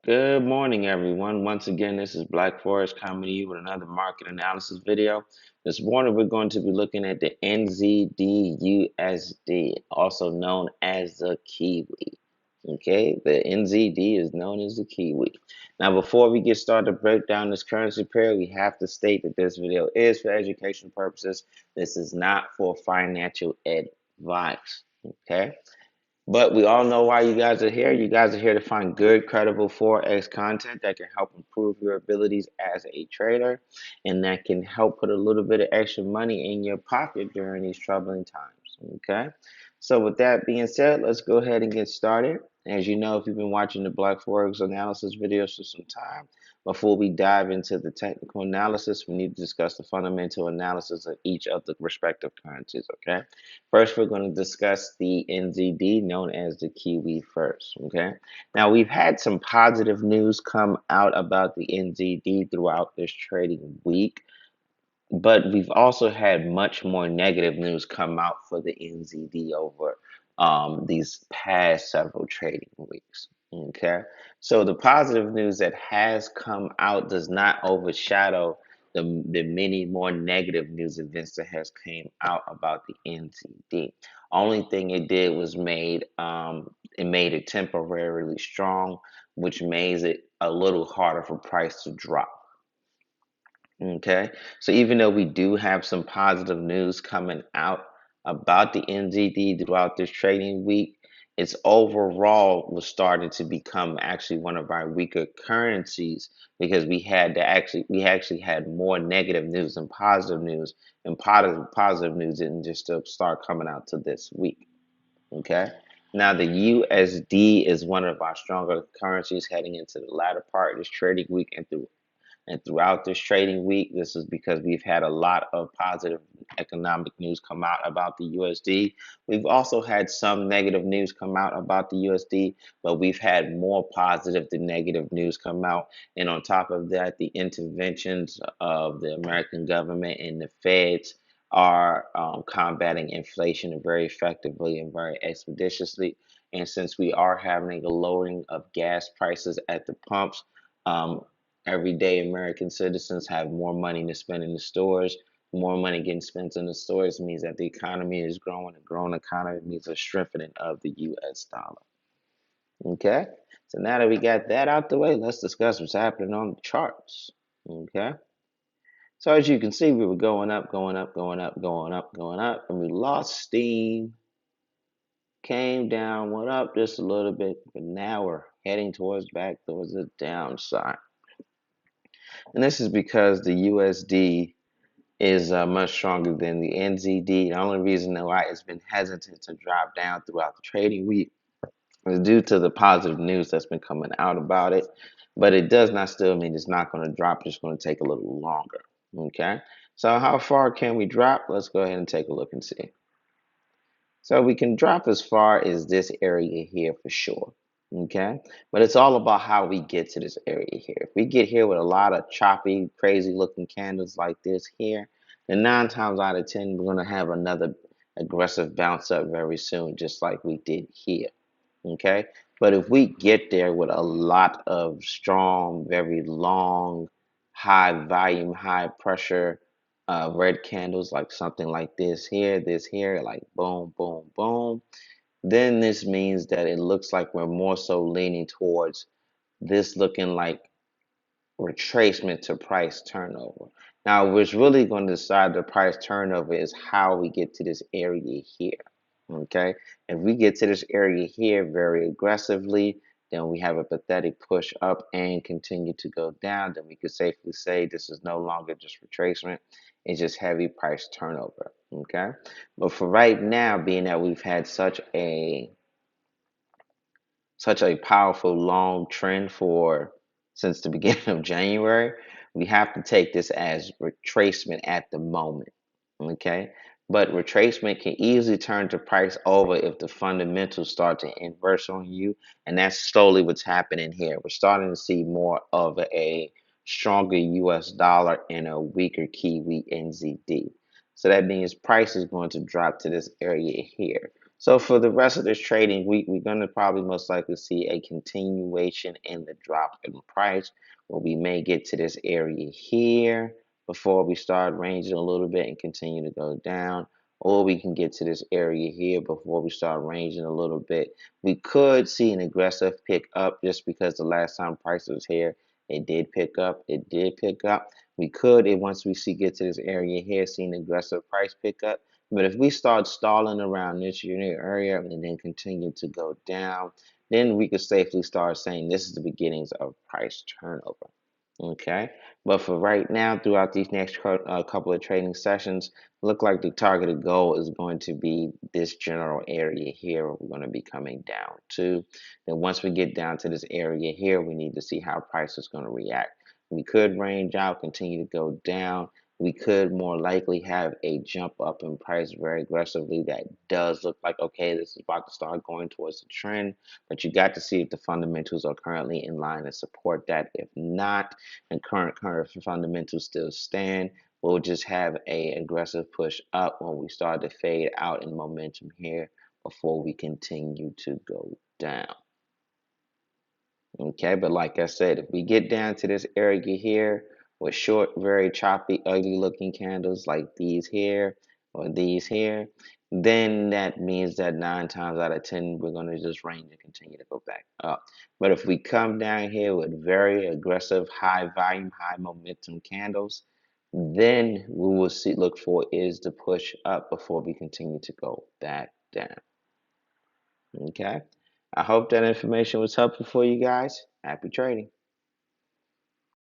Good morning, everyone. Once again, this is Black Forest coming to you with another market analysis video. This morning, we're going to be looking at the NZDUSD, also known as the Kiwi. Okay, the NZD is known as the Kiwi. Now, before we get started to break down this currency pair, we have to state that this video is for education purposes. This is not for financial advice. Okay. But we all know why you guys are here. You guys are here to find good, credible Forex content that can help improve your abilities as a trader and that can help put a little bit of extra money in your pocket during these troubling times. Okay. So, with that being said, let's go ahead and get started. As you know, if you've been watching the Black Forex analysis videos for some time, before we dive into the technical analysis, we need to discuss the fundamental analysis of each of the respective currencies. Okay. First, we're going to discuss the NZD, known as the Kiwi first, okay? Now, we've had some positive news come out about the NZD throughout this trading week, but we've also had much more negative news come out for the NZD over these past several trading weeks, okay? So the positive news that has come out does not overshadow the many more negative news events that has came out about the NZD. Only thing it did was it made it temporarily strong, which makes it a little harder for price to drop. Okay, so even though we do have some positive news coming out about the NZD throughout this trading week, it's overall was starting to become actually one of our weaker currencies because we actually had more negative news than positive news, and positive news didn't just start coming out to this week. Okay. Now the USD is one of our stronger currencies heading into the latter part of this trading week and throughout this trading week. This is because we've had a lot of positive economic news come out about the USD. We've also had some negative news come out about the USD, but we've had more positive than negative news come out. And on top of that, the interventions of the American government and the Feds are combating inflation very effectively and very expeditiously. And since we are having a lowering of gas prices at the pumps, um, everyday American citizens have more money to spend in the stores. More money getting spent in the stores means that the economy is growing. A growing economy means a strengthening of the U.S. dollar. Okay, so now that we got that out the way, let's discuss what's happening on the charts. Okay, so as you can see, we were going up, going up, going up, going up, going up, and we lost steam, came down, went up just a little bit, but now we're heading back towards the downside. And this is because the USD is much stronger than the NZD. The only reason why it's been hesitant to drop down throughout the trading week is due to the positive news that's been coming out about it. But it does not still mean it's not going to drop. It's going to take a little longer. Okay. So how far can we drop? Let's go ahead and take a look and see. So we can drop as far as this area here for sure. Okay. But it's all about how we get to this area here. If we get here with a lot of choppy, crazy looking candles like this here, then 9 times out of 10, we're going to have another aggressive bounce up very soon, just like we did here. Okay. But if we get there with a lot of strong, very long, high volume, high pressure red candles, like something like this here, like boom, boom, boom, then this means that it looks like we're more so leaning towards this looking like retracement to price turnover. Now, what's really going to decide the price turnover is how we get to this area here. Okay, if we get to this area here very aggressively, then we have a pathetic push up and continue to go down. Then we could safely say this is no longer just retracement, it's just heavy price turnover. Okay, but for right now, being that we've had such a powerful long trend for since the beginning of January, we have to take this as retracement at the moment. Okay. But retracement can easily turn to price over if the fundamentals start to inverse on you. And that's slowly what's happening here. We're starting to see more of a stronger US dollar and a weaker Kiwi NZD. So that means price is going to drop to this area here. So for the rest of this trading week, we're going to probably most likely see a continuation in the drop in price, where we may get to this area here before we start ranging a little bit and continue to go down, or we can get to this area here before we start ranging a little bit. We could see an aggressive pick up just because the last time price was here, it did pick up. It did pick up. We could, once we get to this area here, see an aggressive price pick up. But if we start stalling around this unit area and then continue to go down, then we could safely start saying this is the beginnings of price turnover. Okay, but for right now, throughout these next couple of trading sessions, look like the targeted goal is going to be this general area here where we're going to be coming down to. Then once we get down to this area here, we need to see how price is going to react. We could range out, continue to go down. We could more likely have a jump up in price very aggressively. That does look like, okay, this is about to start going towards the trend, but you got to see if the fundamentals are currently in line to support that. If not, and current fundamentals still stand, we'll just have a aggressive push up when we start to fade out in momentum here before we continue to go down. Okay, but like I said, if we get down to this area here with short, very choppy, ugly looking candles like these here or these here, then that means that 9 times out of 10, we're going to just range and continue to go back up. But if we come down here with very aggressive, high volume, high momentum candles, then we will look for is the push up before we continue to go back down. Okay. I hope that information was helpful for you guys. Happy trading.